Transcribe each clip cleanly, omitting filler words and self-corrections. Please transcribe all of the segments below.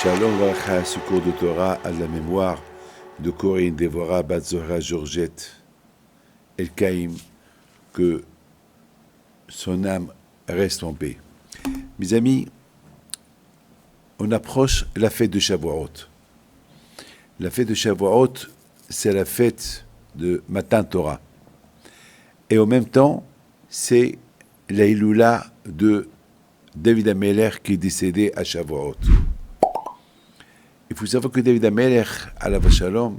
Shalom Vracha, ce cours de Torah à la mémoire de Corinne Devora Bat-Zora Georgette El-Kaïm, que son âme reste en paix. Mes amis, on approche la fête de Shavuot. La fête de Shavuot, c'est la fête de Matan Torah. Et en même temps, c'est la Iloula de David Ameler qui est décédé à Shavuot. Il faut savoir que David Ameler, alav shalom,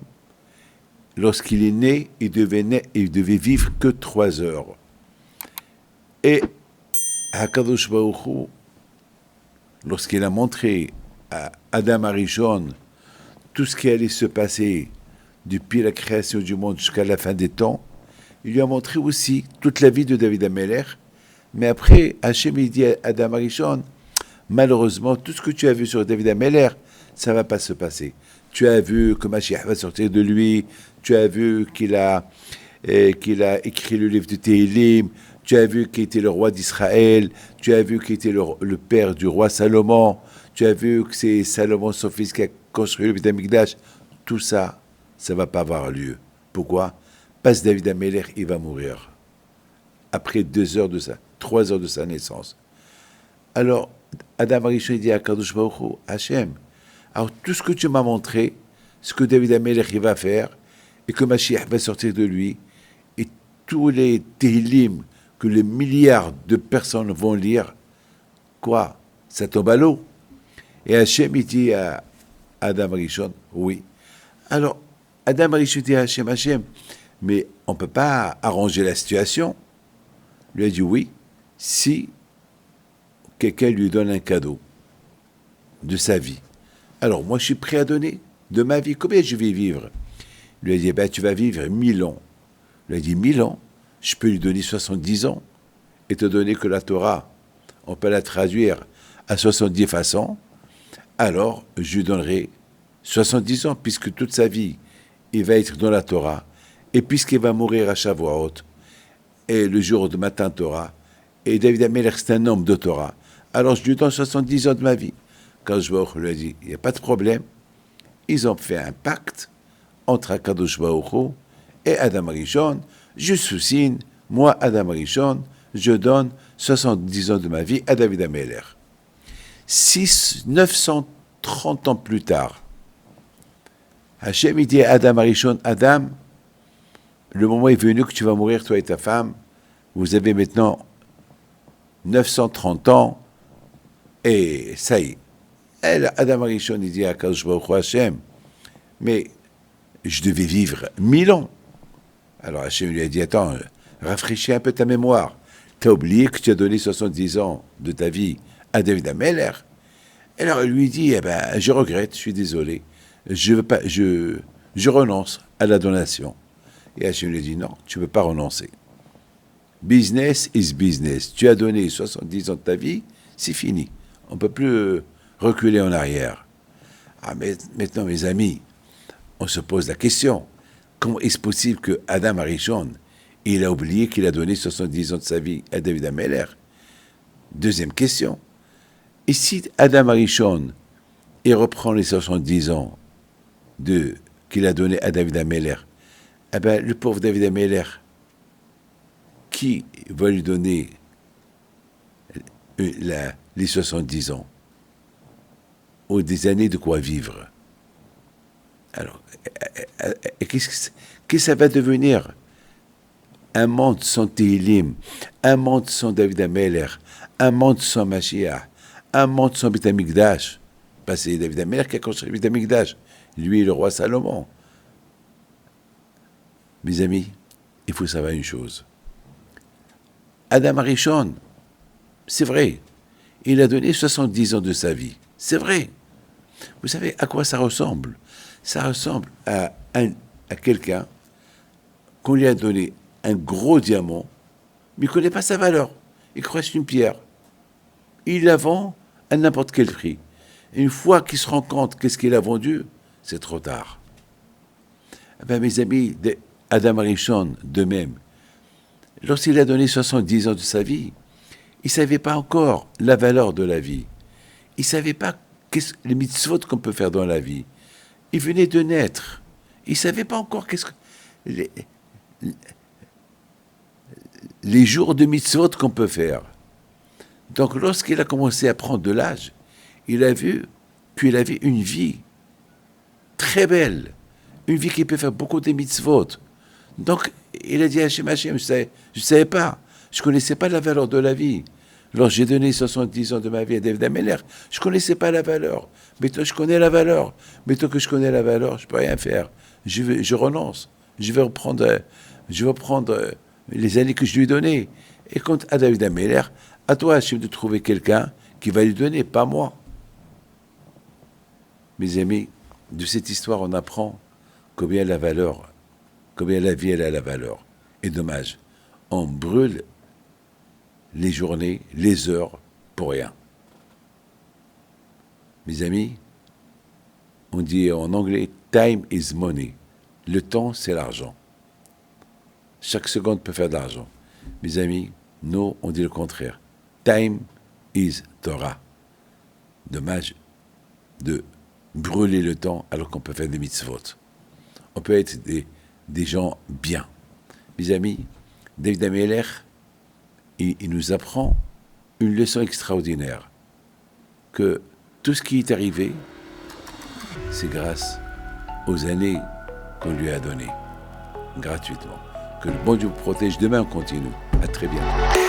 lorsqu'il est né, il devait vivre que 3 heures. Et Hakadosh Baruch Hu, lorsqu'il a montré à Adam Arishon tout ce qui allait se passer depuis la création du monde jusqu'à la fin des temps, il lui a montré aussi toute la vie de David Ameler. Mais après, Hachem il dit à Adam Arishon, malheureusement, tout ce que tu as vu sur David Ameler, ça ne va pas se passer. Tu as vu que Mashiach va sortir de lui, tu as vu qu'il a écrit le livre de Tehillim, tu as vu qu'il était le roi d'Israël, tu as vu qu'il était le père du roi Salomon, tu as vu que c'est Salomon, son fils, qui a construit le Beth Amikdash. Tout ça, ça ne va pas avoir lieu. Pourquoi ? Parce que David Ameler, il va mourir. Après 3 heures de sa naissance. Alors, Adam Arishon dit à Kadosh Baruch Hu, Hachem, alors tout ce que tu m'as montré, ce que David Ameler va faire, et que Mashiach va sortir de lui, et tous les Tehillim que les milliards de personnes vont lire, quoi ? Ça tombe à l'eau. Et Hachem, il dit à Adam Arishon, oui. Alors, Adam Arishon dit à Hachem, mais on ne peut pas arranger la situation. Il lui a dit oui, si quelqu'un lui donne un cadeau de sa vie. Alors, moi, je suis prêt à donner de ma vie. Combien je vais vivre ? Il lui a dit, tu vas vivre 1000 ans. Il lui a dit, 1000 ans, je peux lui donner 70 ans. Et te donner que la Torah, on peut la traduire à 70 façons. Alors, je lui donnerai 70 ans, puisque toute sa vie, il va être dans la Torah. Et puisqu'il va mourir à Shavuot, et le jour de Matan Torah, et David Ameler, c'est un homme de Torah, alors je lui donne 70 ans de ma vie. Kadosh Baruch Hu lui a dit, il n'y a pas de problème. Ils ont fait un pacte entre Kadosh Baruch Hu et Adam Arishon. Je sous-signe, moi, Adam Arishon, je donne 70 ans de ma vie à David Ameler. 930 ans plus tard, Hachem il dit à Adam Arishon, Adam, le moment est venu que tu vas mourir, toi et ta femme. Vous avez maintenant 930 ans, et ça y est. Adam Arishon, il dit à Kadosh Baruch Hu, Hachem, mais je devais vivre 1000 ans. Alors Hachem lui a dit, attends, rafraîchis un peu ta mémoire. Tu as oublié que tu as donné 70 ans de ta vie à David Ameler. Alors il lui dit, je regrette, je suis désolé, je renonce à la donation. Et Hachem lui a dit, non, tu ne peux pas renoncer. Business is business. Tu as donné 70 ans de ta vie, c'est fini. On ne peut plus reculer en arrière. Ah, mais maintenant, mes amis, on se pose la question. Comment est-ce possible que Adam Arishon, il a oublié qu'il a donné 70 ans de sa vie à David Ameler ? Deuxième question. Et si Adam Arishon, il reprend les 70 ans qu'il a donné à David Ameler, le pauvre David Ameler, qui va lui donner les 70 ans ou des années de quoi vivre? Alors, qu'est-ce que ça va devenir? Un monde sans Tehillim, un monde sans David Ameler, un monde sans Mashiach, un monde sans Beth Amikdash. C'est David Ameler qui a construit Beth Amikdash, lui le roi Salomon. Mes amis, il faut savoir une chose. Adam Arishon, c'est vrai, il a donné 70 ans de sa vie. C'est vrai. Vous savez à quoi ça ressemble ? Ça ressemble à quelqu'un qu'on lui a donné un gros diamant, mais il ne connaît pas sa valeur. Il croit que c'est une pierre. Il la vend à n'importe quel prix. Et une fois qu'il se rend compte qu'est-ce qu'il a vendu, c'est trop tard. Mes amis, Adam Arishon, de même, lorsqu'il a donné 70 ans de sa vie, il ne savait pas encore la valeur de la vie. Il ne savait pas les mitzvot qu'on peut faire dans la vie. Il venait de naître. Il ne savait pas encore les jours de mitzvot qu'on peut faire. Donc, lorsqu'il a commencé à prendre de l'âge, il a vu qu'il avait une vie très belle, une vie qui peut faire beaucoup de mitzvot. Donc, il a dit à Hachem, je ne savais pas, je ne connaissais pas la valeur de la vie. Lorsque j'ai donné 70 ans de ma vie à David Ameller, je ne connaissais pas la valeur. Maintenant, je connais la valeur. Maintenant que je connais la valeur, je ne peux rien faire. Je renonce. Je vais reprendre les années que je lui ai données. Et quant à David Ameller, à toi, Hachem, de trouver quelqu'un qui va lui donner, pas moi. Mes amis, de cette histoire, on apprend combien la valeur, combien la vie, elle a la valeur. Et dommage, on brûle les journées, les heures, pour rien. Mes amis, on dit en anglais, time is money. Le temps, c'est l'argent. Chaque seconde peut faire de l'argent. Mes amis, nous, on dit le contraire. Time is Torah. Dommage de brûler le temps alors qu'on peut faire des mitzvot. On peut être des gens bien. Mes amis, David Ameller, il nous apprend une leçon extraordinaire, que tout ce qui est arrivé, c'est grâce aux années qu'on lui a données, gratuitement. Que le bon Dieu vous protège. Demain, on continue. À très bientôt.